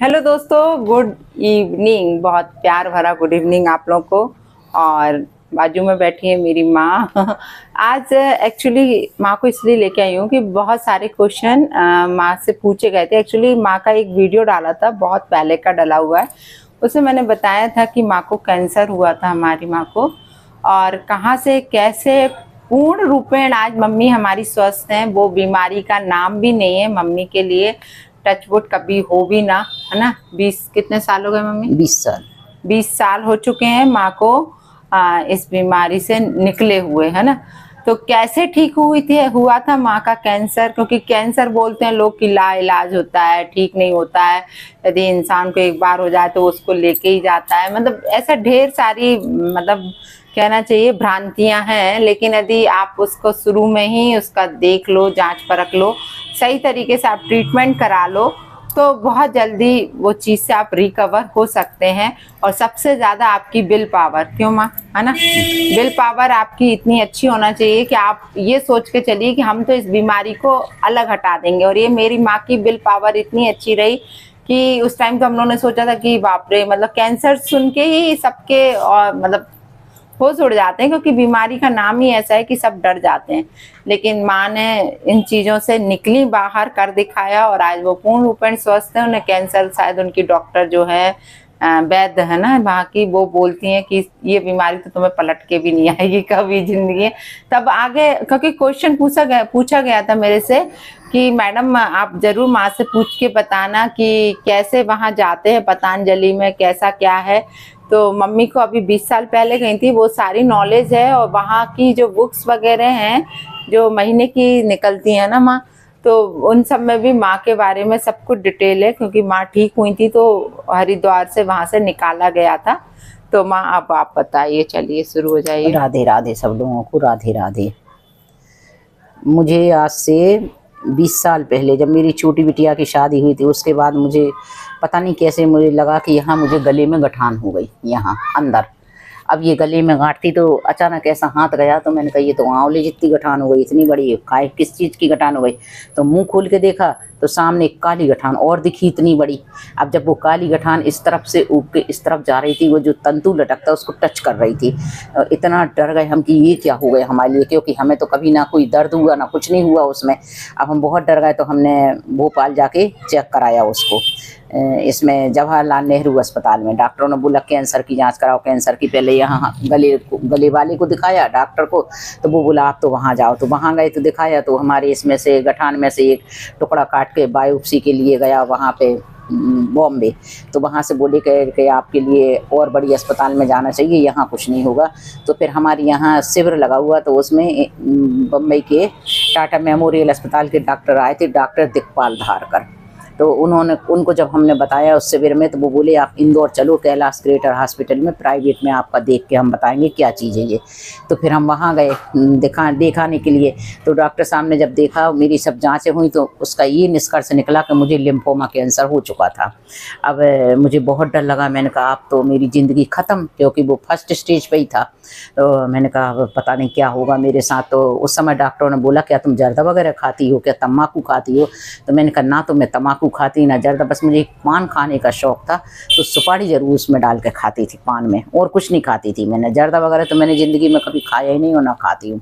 Hello दोस्तों, good evening. बहुत प्यार भरा गुड इवनिंग आप लोग को। और बाजू में बैठी है मेरी माँ। आज एक्चुअली माँ को इसलिए लेके आई हूँ कि बहुत सारे क्वेश्चन माँ से पूछे गए थे। एक्चुअली माँ का एक वीडियो डाला था, बहुत पहले का डला हुआ है। उसमें मैंने बताया था कि माँ को कैंसर हुआ था, हमारी माँ को, और कहाँ से कैसे पूर्ण रूपेण आज मम्मी हमारी स्वस्थ हैं। वो बीमारी का नाम भी नहीं है मम्मी के लिए, टचवुड कभी हो भी ना, है ना। 20 कितने साल हो गए मम्मी? 20 साल। 20 साल हो चुके हैं माँ को इस बीमारी से निकले हुए, है ना। तो कैसे ठीक हुआ था माँ का कैंसर? क्योंकि कैंसर बोलते हैं लोग कि लाइलाज होता है, ठीक नहीं होता है। यदि इंसान को एक बार हो जाए तो उसको लेके ही जाता है। मतलब ऐसा ढेर सारी, मतलब कहना चाहिए भ्रांतियां हैं। लेकिन यदि आप उसको शुरू में ही उसका देख लो, जांच परख लो, सही तरीके से आप ट्रीटमेंट करा लो, तो बहुत जल्दी वो चीज़ से आप रिकवर हो सकते हैं। और सबसे ज़्यादा आपकी विल पावर, क्यों माँ, है ना, विल पावर आपकी इतनी अच्छी होना चाहिए कि आप ये सोच के चलिए कि हम तो इस बीमारी को अलग हटा देंगे। और ये मेरी माँ की विल पावर इतनी अच्छी रही कि उस टाइम तो हम लोगों ने सोचा था कि बाप रे, मतलब कैंसर सुन के ही सबके और मतलब होश उड़ जाते हैं, क्योंकि बीमारी का नाम ही ऐसा है कि सब डर जाते हैं। लेकिन माँ ने इन चीज़ों से निकली बाहर, कर दिखाया, और आज वो पूर्ण रूपेण स्वस्थ है। उन्हें कैंसर, शायद उनकी डॉक्टर जो है वैद्य है ना वहाँ की, वो बोलती हैं कि ये बीमारी तो तुम्हें पलट के भी नहीं आएगी कभी जिंदगी। तब आगे, क्योंकि क्वेश्चन पूछा गया था मेरे से कि मैडम आप जरूर माँ से पूछ के बताना कि कैसे वहाँ जाते हैं पतंजलि में, कैसा क्या है। तो मम्मी को अभी 20 साल पहले गई थी, वो सारी नॉलेज है। और वहाँ की जो बुक्स वगैरह हैं जो महीने की निकलती हैं ना माँ, तो उन सब में भी माँ के बारे में सब कुछ डिटेल है। क्योंकि माँ ठीक हुई थी तो हरिद्वार से वहाँ से निकाला गया था। तो माँ अब आप बताइए, चलिए शुरू हो जाइए। राधे राधे सब लोगों को, राधे राधे। मुझे आज से 20 साल पहले जब मेरी छोटी बिटिया की शादी हुई थी, उसके बाद मुझे पता नहीं कैसे मुझे लगा कि यहाँ मुझे गले में गठान हो गई, यहाँ अंदर। अब ये गले में गांठ थी, तो अचानक ऐसा हाथ गया, तो मैंने कहा ये तो आंवले जितनी गठान हो गई, इतनी बड़ी काय किस चीज़ की गठान हो गई। तो मुंह खोल के देखा तो सामने एक काली गठान और दिखी, इतनी बड़ी। अब जब वो काली गठान इस तरफ से उग के इस तरफ जा रही थी, वो जो तंतु लटकता उसको टच कर रही थी। इतना डर गए हम कि ये क्या हो गया हमारे लिए, क्योंकि हमें तो कभी ना कोई दर्द हुआ ना कुछ नहीं हुआ उसमें। अब हम बहुत डर गए, तो हमने भोपाल जाके चेक कराया उसको, इसमें जवाहरलाल नेहरू अस्पताल में। डॉक्टरों ने बोला कैंसर की जांच कराओ, कैंसर की। पहले यहाँ गले वाले को दिखाया डॉक्टर को, तो वो बोला आप तो वहाँ जाओ। तो वहाँ गए तो दिखाया, तो हमारे इसमें से गठान में से एक टुकड़ा काट के बायोप्सी के लिए गया वहाँ पे बॉम्बे। तो वहाँ से बोले कि आपके लिए और बड़ी अस्पताल में जाना चाहिए, यहाँ कुछ नहीं होगा। तो फिर हमारे यहाँ शिविर लगा हुआ, तो उसमें बम्बई के टाटा मेमोरियल अस्पताल के डॉक्टर आए थे, डॉक्टर दिखपाल धारकर। तो उनको जब हमने बताया उस शिविर में, तो वो बोले आप इंदौर चलो, कैलाश ग्रेटर हॉस्पिटल में प्राइवेट में आपका देख के हम बताएंगे क्या चीज़ है ये। तो फिर हम वहाँ गए दिखाने के लिए। तो डॉक्टर साहब ने जब देखा, मेरी सब जांचें हुई, तो उसका ये निष्कर्ष निकला कि मुझे लिम्फोमा कैंसर हो चुका था। अब मुझे बहुत डर लगा। मैंने कहा अब तो मेरी ज़िंदगी ख़त्म, क्योंकि वो फर्स्ट स्टेज पे ही था। तो मैंने कहा पता नहीं क्या होगा मेरे साथ। तो उस समय डॉक्टरों ने बोला क्या तुम जर्दा वगैरह खाती हो, क्या तम्बाकू खाती हो? तो मैंने कहा ना तो मैं तम्बाकू खाती ना जर्दा, बस मुझे पान खाने का शौक था। तो सुपारी जरूर उसमें डाल के खाती थी पान में, और कुछ नहीं खाती थी मैंने। जर्दा वगैरह तो मैंने ज़िंदगी में कभी खाया ही नहीं और ना खाती हूँ।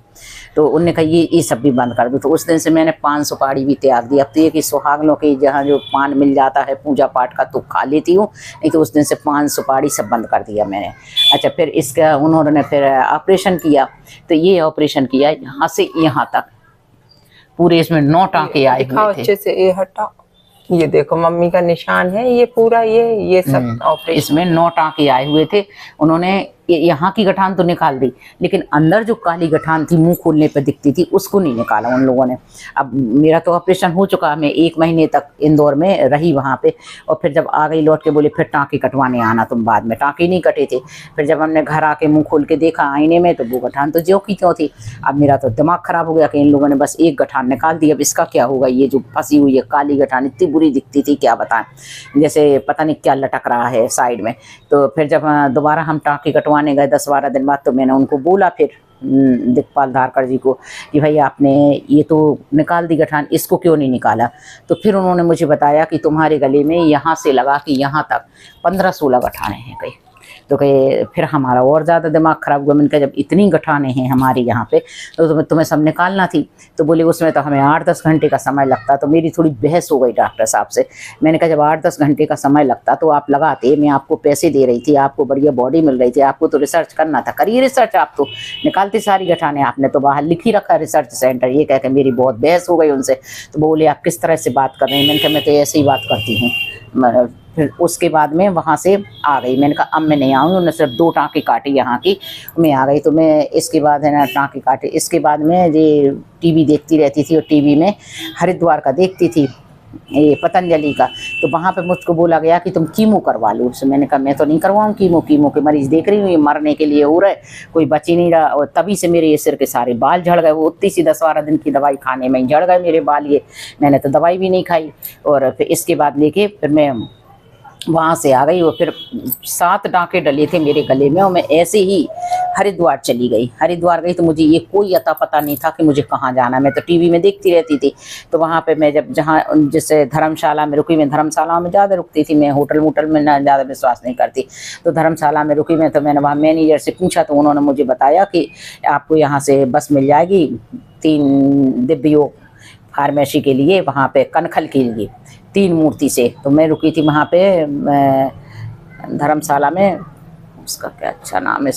तो उन्होंने कहा ये सब भी बंद कर दो। तो उस दिन से मैंने पान सुपारी भी त्याग दी। अब तो ये कि सुहागनों के जहाँ जो पान मिल जाता है पूजा पाठ का तो खा लेती हूँ, नहीं तो उस दिन से पान सुपारी सब बंद कर दिया मैंने। अच्छा, फिर इसका उन्होंने फिर ऑपरेशन किया। तो ये ऑपरेशन किया यहाँ से यहाँ तक, पूरे इसमें 9 टाँके आए हुए थे। अच्छे से ये हटाओ, ये देखो मम्मी का निशान है, ये पूरा ये सब ऑपरेशन। इसमें 9 टाँके आए हुए थे। उन्होंने यहाँ की गठान तो निकाल दी, लेकिन अंदर जो काली गठान थी मुंह खोलने पे दिखती थी, उसको नहीं निकाला उन लोगों ने। अब मेरा तो ऑपरेशन हो चुका, मैं 1 महीने तक इंदौर में रही वहाँ पे। और फिर जब आ गई लौट के, बोले फिर टाँके कटवाने आना तुम बाद में। टाँके नहीं कटे थे। फिर जब हमने घर आके मुँह खोल के देखा आईने में, तो वो गठान तो ज्यों की त्यों थी। अब मेरा तो दिमाग खराब हो गया कि इन लोगों ने बस एक गठान निकाल दी, अब इसका क्या होगा? ये जो फंसी हुई है काली गठान इतनी बुरी दिखती थी, क्या बताएं, जैसे पता नहीं क्या लटक रहा है साइड में। तो फिर जब दोबारा हम टाँके कटवाने गए 10-12 दिन बाद, तो मैंने उनको बोला फिर दिखपाल धारकर जी को कि भाई आपने ये तो निकाल दी गठान, इसको क्यों नहीं निकाला। तो फिर उन्होंने मुझे बताया कि तुम्हारे गले में यहाँ से लगा कि यहाँ तक 15-16 गठाने हैं कहीं। तो कहे फिर हमारा और ज़्यादा दिमाग ख़राब हुआ। मैंने कहा जब इतनी गठाने हैं हमारे यहाँ पे तो तुम्हें सब निकालना थी। तो बोले उसमें तो हमें 8-10 घंटे का समय लगता। तो मेरी थोड़ी बहस हो गई डॉक्टर साहब से। मैंने कहा जब 8-10 घंटे का समय लगता तो आप लगाते, मैं आपको पैसे दे रही थी, आपको बढ़िया बॉडी मिल रही थी, आपको तो रिसर्च करना था, करिए रिसर्च। आप तो निकालते सारी गठाने, आपने तो बाहर लिख ही रखा रिसर्च सेंटर। ये कह के मेरी बहुत बहस हो गई उनसे। तो बोले आप किस तरह से बात कर रहे हैं। मैंने कहा मैं तो ऐसे ही बात करती हूँ। फिर उसके बाद में वहाँ से आ गई। मैंने कहा अब मैं नहीं आऊँगी। उन्होंने सिर्फ 2 टाँके काटी यहाँ की, मैं आ गई। तो मैं इसके बाद है ना टाँके काटे, इसके बाद में ये टीवी देखती रहती थी और टीवी में हरिद्वार का देखती थी, ये पतंजलि का। तो वहाँ पे मुझको बोला गया कि तुम कीमो करवा लो। उससे मैंने कहा मैं तो नहीं करवाऊँ कीमो, कीमो के मरीज देख रही हूँ ये मरने के लिए हो रहा है, कोई बच ही नहीं रहा। और तभी से मेरे ये सिर के सारे बाल झड़ गए। वो उतनी सी 10-12 दिन की दवाई खाने में ही झड़ गए मेरे बाल। ये मैंने तो दवाई भी नहीं खाई। और फिर इसके बाद लेके फिर मैं वहाँ से आ गई। और फिर 7 टाँके डले थे मेरे गले में और मैं ऐसे ही हरिद्वार चली गई। हरिद्वार गई तो मुझे ये कोई अता पता नहीं था कि मुझे कहाँ जाना है। मैं तो टीवी में देखती रहती थी। तो वहाँ पे मैं जब जहाँ जैसे धर्मशाला में रुकी, मैं धर्मशाला में ज़्यादा रुकती थी, मैं होटल वोटल में ना ज़्यादा विश्वास नहीं करती। तो धर्मशाला में रुकी मैं, तो मैंने वहाँ मैनेजर से पूछा तो उन्होंने मुझे बताया कि आपको यहाँ से बस मिल जाएगी 3 दिव्योग फार्मेसी के लिए, वहाँ पे कनखल के लिए 3 मूर्ति से। तो मैं रुकी थी वहाँ पे धर्मशाला में, उसका क्या अच्छा नाम है,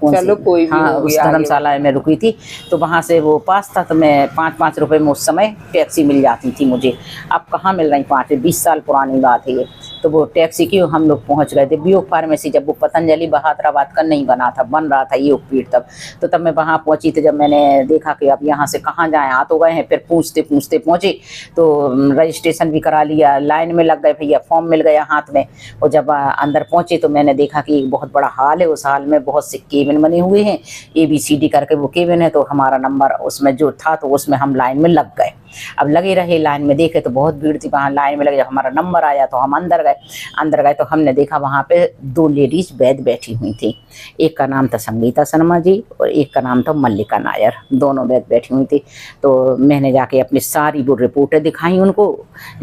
चलो कोई भी हाँ हो उस गया, धर्मशाला में रुकी थी। तो वहाँ से वो पास था तो मैं 5-5 रुपए में उस समय टैक्सी मिल जाती थी मुझे। अब कहाँ मिल रही 20 साल पुरानी बात है ये। तो वो टैक्सी की हम लोग पहुँच गए थे वियोग फार्मेसी। जब वो पतंजलि बहादुराबाद का नहीं बना था, बन रहा था योगपीठ तब। तो तब मैं वहाँ पहुँची। तो जब मैंने देखा कि अब यहाँ से कहाँ जाएँ, आ तो गए हैं, फिर पूछते पूछते पहुँचे। तो रजिस्ट्रेशन भी करा लिया, लाइन में लग गए, भैया फॉर्म मिल गया हाथ में। और जब अंदर पहुँचे तो मैंने देखा कि एक बहुत बड़ा हॉल है। उस हॉल में बहुत से केबिन बने हुए हैं, ABCD करके वो केबिन है। तो हमारा नंबर उसमें जो था तो उसमें हम लाइन में लग गए। अब लगे रहे लाइन में, देखे तो बहुत भीड़ थी वहाँ लाइन में लगे। जब हमारा नंबर आया तो हम अंदर गए तो हमने देखा वहाँ पे 2 लेडीज वैद्य बैठी हुई थी। एक का नाम था संगीता शर्मा जी और एक का नाम था मल्लिका नायर, दोनों वैद्य बैठी हुई थी। तो मैंने जाके अपनी सारी वो रिपोर्टें दिखाई उनको,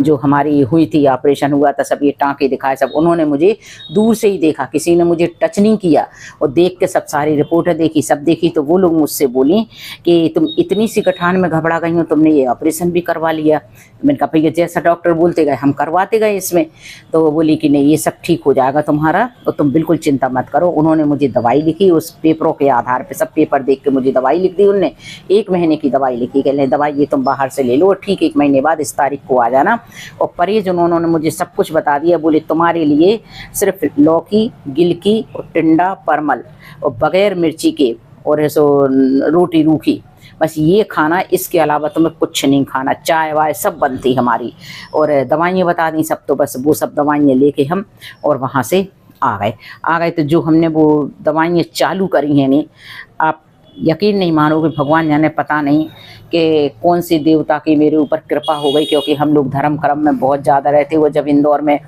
जो हमारी हुई थी, ऑपरेशन हुआ था, सब ये टाँके दिखाए सब। उन्होंने मुझे दूर से ही देखा, किसी ने मुझे टच नहीं किया। और देख के सब सारी रिपोर्टें देखी, सब देखी। तो वो लोग मुझसे बोली कि तुम इतनी सी गठान में घबरा गई हो, तुमने ये ऑपरेशन भी करवा लिया। मैंने कहा भैया जैसा डॉक्टर बोलते गए हम करवाते गए इसमें। तो वो बोली कि नहीं ये सब ठीक हो जाएगा तुम्हारा, और तुम बिल्कुल चिंता मत करो। उन्होंने मुझे दवाई लिखी, उस पेपरों के आधार पे, सब पेपर देख के मुझे दवाई लिख दी उनने। 1 महीने की दवाई लिखी, कहले दवाई ये तुम बाहर से ले लो, ठीक 1 महीने बाद इस तारीख को आ जाना। और परहेज उन्होंने मुझे सब कुछ बता दिया। बोले तुम्हारे लिए सिर्फ लौकी, गिलकी और टिंडा, परमल और बगैर मिर्ची के और ऐसो रोटी रूखी, बस ये खाना, इसके अलावा तुम्हें कुछ नहीं खाना। चाय वाय सब बनती हमारी, और दवाइयाँ बता दी सब। तो बस वो सब दवाइयाँ लेके हम और वहाँ से आ गए। तो जो हमने वो दवाइयाँ चालू करी हैं नहीं, आप यकीन नहीं मानोगे, भगवान जाने पता नहीं कि कौन सी देवता की मेरे ऊपर कृपा हो गई। क्योंकि हम लोग धर्म कर्म में बहुत ज़्यादा रहते। वो जब इंदौर में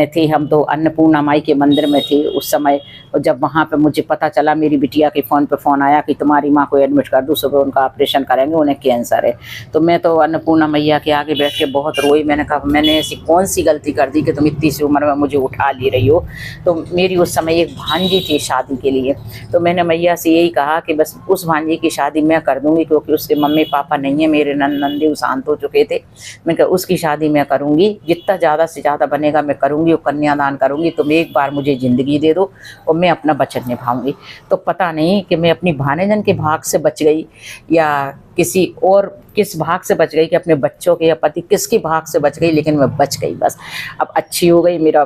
थे हम तो अन्नपूर्णा माई के मंदिर में थे उस समय। और जब वहाँ पे मुझे पता चला, मेरी बिटिया के फ़ोन आया कि तुम्हारी माँ को एडमिट कर दो, सुबह उनका ऑपरेशन करेंगे, उन्हें कैंसर है। तो मैं तो अन्नपूर्णा मैया के आगे बैठ के बहुत रोई। मैंने कहा मैंने ऐसी कौन सी गलती कर दी कि तुम इतनी सी उम्र में मुझे उठा ले रही हो। तो मेरी उस समय एक भांजी थी शादी के लिए। तो मैंने मैया से यही कहा कि बस उस भांजी की शादी मैं कर दूंगी, क्योंकि उसके मम्मी पापा नहीं है, मेरे नंदे शांत हो चुके थे। मैंने कहा उसकी शादी मैं करूंगी, जितना ज़्यादा से ज़्यादा बनेगा मैं करूंगी, और कन्यादान करूंगी। तुम एक बार मुझे ज़िंदगी दे दो और मैं अपना वचन निभाऊंगी। तो पता नहीं कि मैं अपनी भानेजन के भाग से बच गई या किसी और किस भाग से बच गई, कि अपने बच्चों के या पति किसके भाग से बच गई, लेकिन मैं बच गई बस। अब अच्छी हो गई। मेरा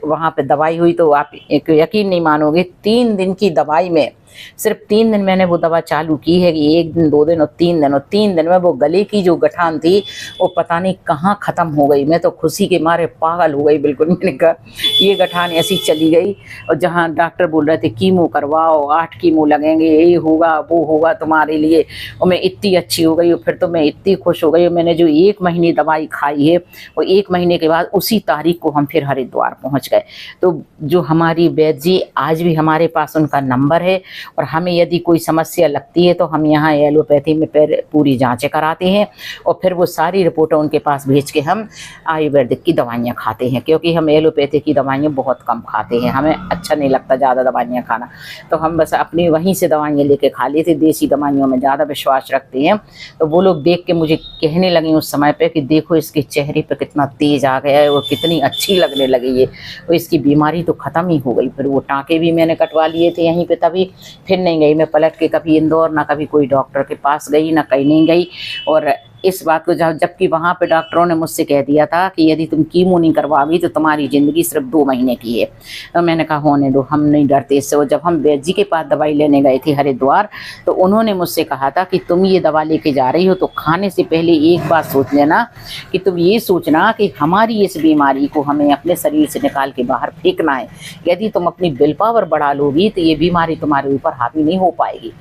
वहाँ पे दवाई हुई तो आप यकीन नहीं मानोगे, 3 दिन की दवाई में सिर्फ 3 दिन मैंने वो दवा चालू की है कि 1 दिन 2 दिन और 3 दिन, और 3 दिन में वो गले की जो गठान थी वो पता नहीं कहाँ ख़त्म हो गई। मैं तो खुशी के मारे पागल हो गई बिल्कुल। मैंने कहा ये गठान ऐसी चली गई। और जहाँ डॉक्टर बोल रहे थे कीमो करवाओ, 8 कीमो लगेंगे, ये होगा वो होगा तुम्हारे लिए, और मैं इतनी अच्छी हो गई। और फिर तो मैं इतनी खुश हो गई। मैंने जो 1 महीने दवाई खाई है, और 1 महीने के बाद उसी तारीख को हम फिर हरिद्वार पहुंच गए। तो जो हमारी वैद्य जी, आज भी हमारे पास उनका नंबर है, और हमें यदि कोई समस्या लगती है तो हम यहाँ एलोपैथी में पूरी जाँचें कराते हैं, और फिर वो सारी रिपोर्टें उनके पास भेज के हम आयुर्वेदिक की दवाइयाँ खाते हैं। क्योंकि हम एलोपैथी की दवाइयाँ बहुत कम खाते हैं, हमें अच्छा नहीं लगता ज़्यादा दवाइयाँ खाना, तो हम बस अपनी वहीं से दवाइयाँ लेके खा लेते। देसी दवाइयों में ज़्यादा विश्वास रखते हैं। तो वो लोग देख के मुझे कहने लगे उस समय पे कि देखो इसके चेहरे पे कितना तेज आ गया है, और कितनी अच्छी लगने लगी है, और इसकी बीमारी तो ख़त्म ही हो गई। फिर वो टाँके भी मैंने कटवा लिए थे यहीं पे, तभी फिर नहीं गई मैं पलट के कभी इंदौर, ना कभी कोई डॉक्टर के पास गई, ना कहीं नहीं गई। और इस बात को जबकि वहाँ पे डॉक्टरों ने मुझसे कह दिया था कि यदि तुम कीमो नहीं करवाओगी तो तुम्हारी ज़िंदगी सिर्फ 2 महीने की है। तो मैंने कहा होने दो, हम नहीं डरते इससे। और जब हम वैद्य जी के पास दवाई लेने गए थे हरिद्वार, तो उन्होंने मुझसे कहा था कि तुम ये दवा लेके जा रही हो तो खाने से पहले एक बात सोच लेना कि तुम ये सोचना कि हमारी इस बीमारी को हमें अपने शरीर से निकाल के बाहर फेंकना है। यदि तुम अपनी विल पावर बढ़ा लोगी तो ये बीमारी तुम्हारे ऊपर हावी नहीं हो पाएगी।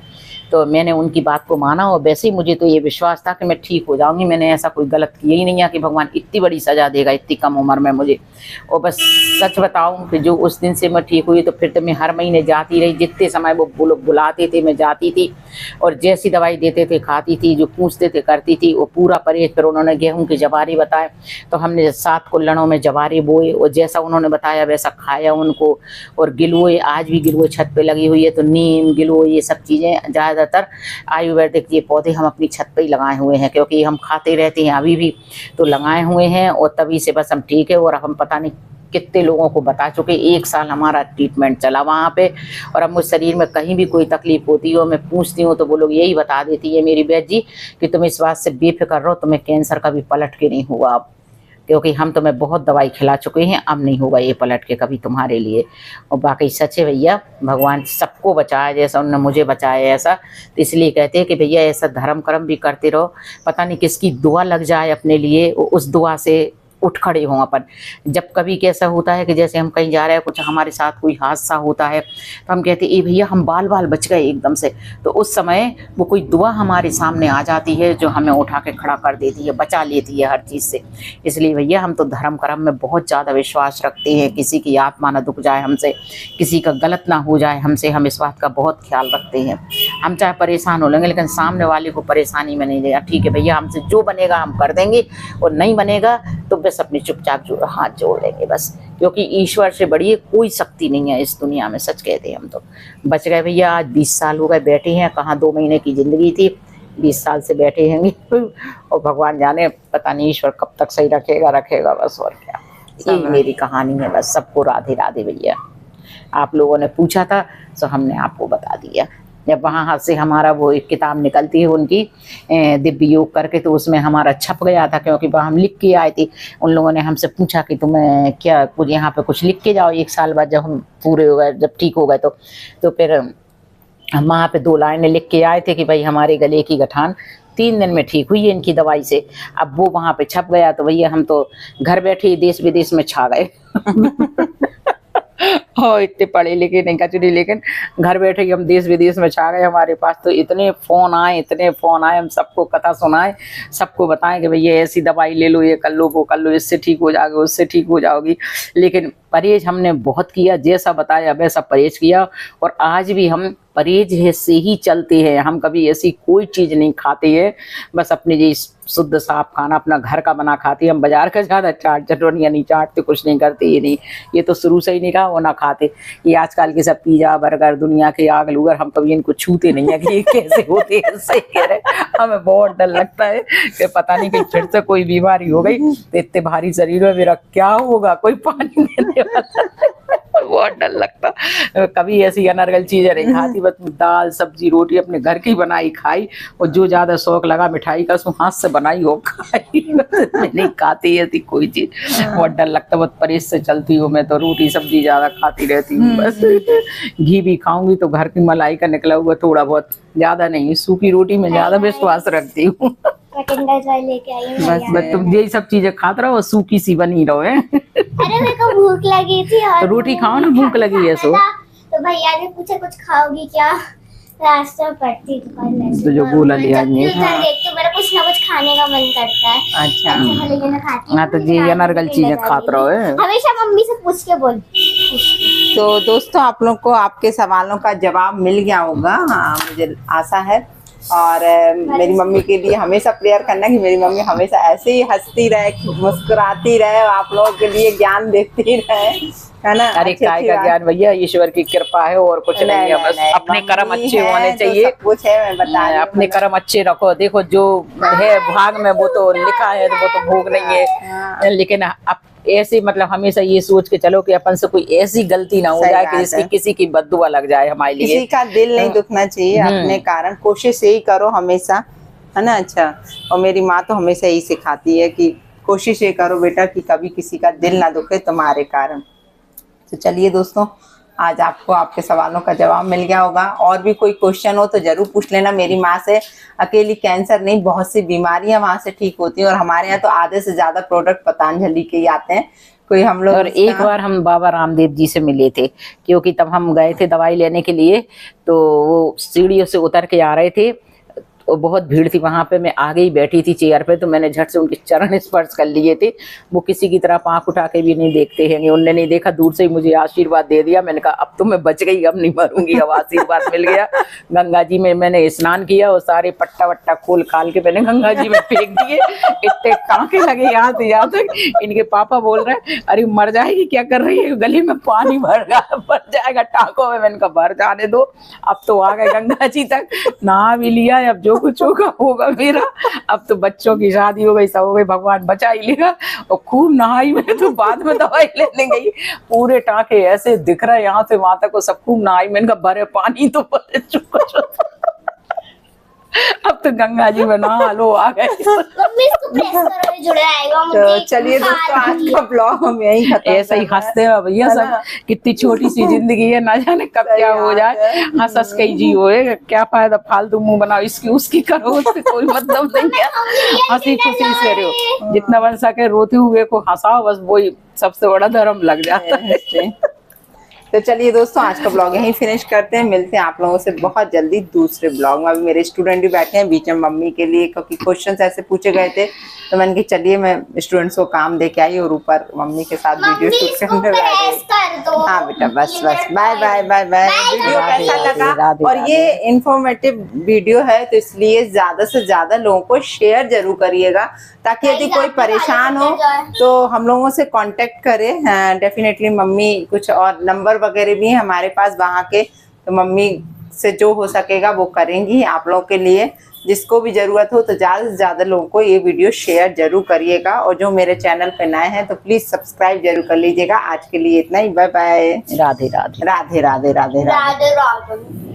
तो मैंने उनकी बात को माना, और वैसे ही मुझे तो ये विश्वास था कि मैं ठीक हो जाऊंगी। मैंने ऐसा कोई गलत किया ही नहीं है कि भगवान इतनी बड़ी सज़ा देगा इतनी कम उम्र में मुझे। और बस सच बताऊं कि जो उस दिन से मैं ठीक हुई, तो फिर तो मैं हर महीने जाती रही। जितने समय वो लोग बुलाते थे मैं जाती थी, और जैसी दवाई देते थे खाती थी, जो पूछते थे करती थी। वो पूरा परहेज, फिर उन्होंने गेहूँ के जवारे बताए, तो हमने 7 कुल्हड़ों में जवारे बोए, और जैसा उन्होंने बताया वैसा खाया उनको। और गिलोय, आज भी गिलोय छत पे लगी हुई है, तो नीम गिलोय ये सब चीज़ें ज़्यादातर आयुर्वेदिक ये पौधे हम अपनी छत पे ही लगाए हुए हैं, क्योंकि हम खाते रहते हैं अभी भी, तो लगाए हुए हैं। और तभी से बस हम ठीक है। और हम पता नहीं कितने लोगों को बता चुके, 1 साल हमारा ट्रीटमेंट चला वहाँ पे। और अब मुझ शरीर में कहीं भी कोई तकलीफ होती हो, मैं पूछती हूँ तो वो लोग यही बता देती है मेरी वैद्य जी कि तुम इस बात से बेफिक्र रहो, तुम्हें कैंसर कभी पलट के नहीं हुआ अब, क्योंकि हम तुम्हें बहुत दवाई खिला चुके हैं, अब नहीं होगा ये पलट के कभी तुम्हारे लिए। और बाकी सच है भैया, भगवान सबको बचाए जैसा उन्होंने मुझे बचाया ऐसा। तो इसलिए कहते हैं कि भैया ऐसा धर्म कर्म भी करते रहो, पता नहीं किसकी दुआ लग जाए अपने लिए, उस दुआ से उठ खड़े हों अपन। जब कभी कैसा होता है कि जैसे हम कहीं जा रहे हैं, कुछ हमारे साथ कोई हादसा होता है, तो हम कहते हैं ए भैया हम बाल बाल बच गए एकदम से। तो उस समय वो कोई दुआ हमारे सामने आ जाती है जो हमें उठा के खड़ा कर देती है, बचा लेती है हर चीज़ से। इसलिए भैया हम तो धर्म कर्म में बहुत ज़्यादा विश्वास रखते हैं। किसी की आत्मा ना दुख जाए हमसे, किसी का गलत ना हो जाए हमसे, हम इस बात का बहुत ख्याल रखते हैं। हम चाहे परेशान हो लेंगे, लेकिन सामने वाले को परेशानी में नहीं देगा। ठीक है भैया, हमसे जो बनेगा हम कर देंगे, और नहीं बनेगा तो बस अपने चुपचाप हाथ जोड़ लेंगे बस। क्योंकि ईश्वर से बड़ी कोई शक्ति नहीं है इस दुनिया में, सच कहते हैं हम तो। बच गए भैया, आज 20 साल हो गए बैठे हैं, कहाँ 2 महीने की ज़िंदगी थी, 20 साल से बैठे हैं। और भगवान जाने, पता नहीं ईश्वर कब तक सही रखेगा बस, और क्या। यही मेरी कहानी है बस। सबको राधे राधे भैया। आप लोगों ने पूछा था तो हमने आपको बता दिया। जब वहाँ से हमारा वो एक किताब निकलती है उनकी दिव्य योग करके, तो उसमें हमारा छप गया था, क्योंकि वहाँ हम लिख के आए थे। उन लोगों ने हमसे पूछा कि तुम्हें क्या कुछ यहाँ पे कुछ लिख के जाओ 1 साल बाद, जब हम पूरे हो गए, जब ठीक हो गए। तो फिर हम वहाँ पे 2 लाइनें लिख के आए थे कि भाई हमारे गले की गठान 3 दिन में ठीक हुई है इनकी दवाई से। अब वो वहाँ पे छप गया, तो भैया हम तो घर बैठे ही देश विदेश में छा गए। और इतने पढ़े लिखे नहीं कचरे, लेकिन घर बैठे ही हम देश विदेश में छा गए। हमारे पास तो इतने फ़ोन आए, हम सबको कथा सुनाए, सबको बताएं कि भैया ऐसी दवाई ले लो, ये कर लो, वो कर लो, इससे ठीक हो जाओगे, उससे ठीक हो जाओगी। लेकिन परहेज हमने बहुत किया, जैसा बताया वैसा परहेज किया। और आज भी हम परहेज से ही चलते हैं। हम कभी ऐसी कोई चीज़ नहीं खाते हैं, बस अपने जी शुद्ध साफ खाना अपना घर का बना खाते हैं। हम बाजार का ज़्यादा चाट चटोरियाँ नहीं चाटते, कुछ नहीं करते, ये नहीं, ये तो शुरू से ही नहीं कहा वो ना खाते। ये आजकल के सब पिज़्ज़ा बर्गर दुनिया के आग लूगर, हम कभी इनको छूते नहीं है कि ये कैसे होते हैं। सही कह रहे, हमें बहुत डर लगता है कि पता नहीं कि फिर से कोई बीमारी हो गई तो इतने भारी शरीर में मेरा क्या होगा, कोई पानी देने वाला। बहुत डर लगता। कभी ऐसी अनर्गल चीजें नहीं खाती, बस दाल सब्जी रोटी अपने घर की बनाई खाई, और जो ज्यादा शौक लगा मिठाई का सो हाथ से बनाई हो खाई। नहीं खाती ऐसी कोई चीज, बहुत डर लगता। बहुत परहेज से चलती हूँ मैं तो, रोटी सब्जी ज्यादा खाती रहती हूँ बस। घी भी खाऊंगी तो घर की मलाई का निकला हुआ थोड़ा बहुत, ज्यादा नहीं। सूखी रोटी में ज्यादा विश्वास रखती हूँ। लेके आई बस तुम यही सब चीजें खाते रहो, सूखी सी बनी रहो। अरे मेरे को भूख लगी थी और तो रोटी खाओ ना, भूख लगी है सो। तो भैया ने पूछा कुछ खाओगी क्या, रास्ते पड़ती दुकान तो जो बोला लिया नहीं। हाँ। देखते मेरा कुछ ना कुछ खाने का मन करता है। अच्छा लेकिन मैं खाती हाँ तो ये अनर्गल चीजें खाते रहो है। हमेशा मम्मी से पूछ के बोल। तो दोस्तों आप लोग को आपके सवालों का जवाब मिल गया होगा, हाँ मुझे आशा है। और मेरी मम्मी के लिए हमेशा प्रेयर करना कि मेरी मम्मी हमेशा ऐसे ही हंसती रहे, मुस्कुराती रहे, और आप लोगों के लिए ज्ञान देती रहे, है ना। अरे काय का ज्ञान भैया, ईश्वर की कृपा है और कुछ नहीं है, बस अपने कर्म अच्छे होने चाहिए। सब कुछ है, मैं बता रही हूँ, अपने कर्म अच्छे रखो। देखो जो है भाग में वो तो लिखा है, तो वो तो भोग नहीं है। लेकिन अब ऐसे मतलब हमेशा ये सोच के चलो कि अपन से कोई ऐसी गलती ना हो जाए कि जिसकी किसी की बद्दुआ लग जाए हमारे लिए। किसी का दिल नहीं दुखना चाहिए अपने कारण। कोशिश यही करो हमेशा, है ना। अच्छा, और मेरी माँ तो हमेशा यही सिखाती है कि कोशिश ये करो बेटा कि कभी किसी का दिल ना दुखे तुम्हारे कारण। तो चलिए दोस्तों, आज आपको आपके सवालों का जवाब मिल गया होगा। और भी कोई क्वेश्चन हो तो जरूर पूछ लेना। मेरी माँ से अकेली कैंसर नहीं, बहुत सी बीमारियां वहां से ठीक होती हैं, और हमारे यहाँ तो आधे से ज्यादा प्रोडक्ट पतंजलि के ही आते हैं। कोई हम लोग, और एक बार हम बाबा रामदेव जी से मिले थे, क्योंकि तब हम गए थे दवाई लेने के लिए, तो वो सीढ़ियों से उतर के आ रहे थे, और बहुत भीड़ थी वहां पे। मैं आगे ही बैठी थी चेयर पे, तो मैंने झट से उनके चरण स्पर्श कर लिए थे। वो किसी की तरफ आंख उठा के भी नहीं देखते हैं, उनने नहीं देखा, दूर से ही मुझे आशीर्वाद दे दिया। मैंने कहा अब तो मैं बच गई, अब नहीं मरूंगी, अब आशीर्वाद मिल गया। गंगा जी में मैंने स्नान किया, और सारे पट्टा वट्टा खोल खाल के मैंने गंगा जी में फेंक दिए। इतने टाँके लगे यहाँ से यहाँ तक। इनके पापा बोल रहे हैं अरे मर जाएगी, क्या कर रही है, गली में पानी भर जाएगा टाँकों में। मैंने कहा भर जाने दो, अब तो आ गए गंगा जी तक, नहा भी लिया, अब जो कुछ होगा होगा मेरा। अब तो बच्चों की शादी हो गई, सब हो गई, भगवान बचा ही लेगा। और खूब नहाई मैं, तो बाद में दवाई लेने गई, पूरे टाँके ऐसे दिख रहे यहाँ से वहां तक, सब खूब नहाई। मैंने कहा भरे पानी तो भरे, चुप। अब तो गंगा जी में नहा लो, आ गए। मम्मी इसको प्रेस करो, ये जुड़ आएगा। तो चलिए दोस्तों, आज का ब्लॉग हम यही खत्म। ऐसा ही हंसते हैं भैया सब, कितनी छोटी सी जिंदगी है, ना जाने कब क्या हो जाए। हंस हंस के जी हो, क्या फायदा फालतू मुंह बनाओ, इसकी उसकी करो, उससे कोई मतलब नहीं है। हंसी खुशी से रहो, जितना बन सके रोते हुए को हंसाओ, बस वही सबसे बड़ा धर्म लग जाता है। तो चलिए दोस्तों, आज का ब्लॉग यहीं फिनिश करते हैं। मिलते हैं आप लोगों से बहुत जल्दी दूसरे ब्लॉग में। अभी मेरे स्टूडेंट भी बैठे हैं बीच में मम्मी के लिए, क्योंकि क्वेश्चंस ऐसे पूछे गए थे, तो मैंने कहा चलिए मैं स्टूडेंट्स को काम दे के आई, और ऊपर मम्मी के साथ वीडियो शूट करने लगी। हाँ बेटा, बस बस, bye bye bye bye. Video कैसा लगा? और ये इंफॉर्मेटिव वीडियो है, तो इसलिए ज्यादा से ज्यादा लोगों को शेयर जरूर करिएगा, ताकि यदि कोई परेशान हो तो हम लोगों से कांटेक्ट करे। डेफिनेटली मम्मी कुछ और नंबर वगैरह भी हैं हमारे पास वहाँ के, तो मम्मी से जो हो सकेगा वो करेंगी आप लोगों के लिए। जिसको भी जरूरत हो तो ज्यादा से ज्यादा लोगों को ये वीडियो शेयर जरूर करिएगा, और जो मेरे चैनल पे नए हैं तो प्लीज सब्सक्राइब जरूर कर लीजिएगा। आज के लिए इतना ही, बाय बाय, राधे राधे राधे राधे राधे राधे। राधे राधे।